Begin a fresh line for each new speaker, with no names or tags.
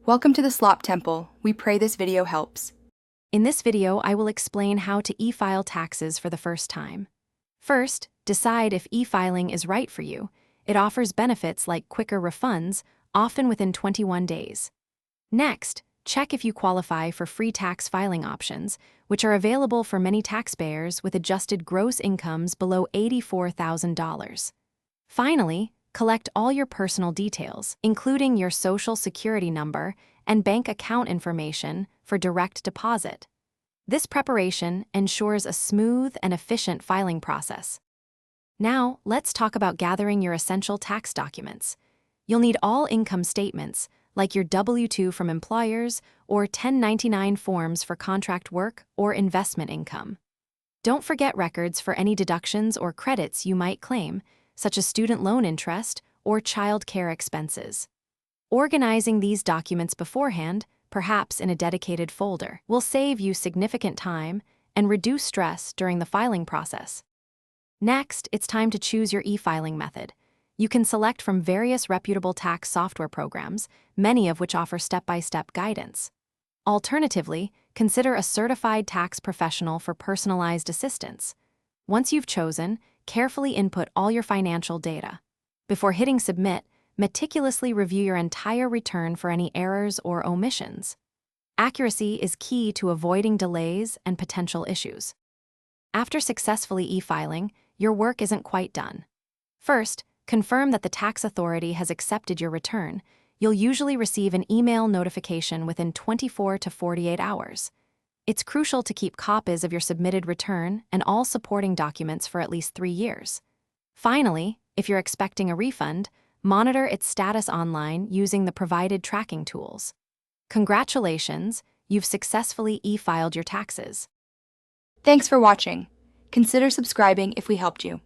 Welcome to the Slop Temple. We pray this video helps.
In this video, I will explain how to e-file taxes for the first time. First, decide if e-filing is right for you. It offers benefits like quicker refunds, often within 21 days. Next, check if you qualify for free tax filing options, which are available for many taxpayers with adjusted gross incomes below $84,000. Finally, collect all your personal details, including your social security number and bank account information for direct deposit. This preparation ensures a smooth and efficient filing process. Now, let's talk about gathering your essential tax documents. You'll need all income statements, like your W-2 from employers or 1099 forms for contract work or investment income. Don't forget records for any deductions or credits you might claim, such as student loan interest or child care expenses. Organizing these documents beforehand, perhaps in a dedicated folder, will save you significant time and reduce stress during the filing process. Next, it's time to choose your e-filing method. You can select from various reputable tax software programs, many of which offer step-by-step guidance. Alternatively, consider a certified tax professional for personalized assistance. Once you've chosen, carefully input all your financial data. Before hitting submit, meticulously review your entire return for any errors or omissions. Accuracy is key to avoiding delays and potential issues. After successfully e-filing, your work isn't quite done. First, confirm that the tax authority has accepted your return. You'll usually receive an email notification within 24 to 48 hours. It's crucial to keep copies of your submitted return and all supporting documents for at least 3 years. Finally, if you're expecting a refund, monitor its status online using the provided tracking tools. Congratulations, you've successfully e-filed your taxes.
Thanks for watching. Consider subscribing if we helped you.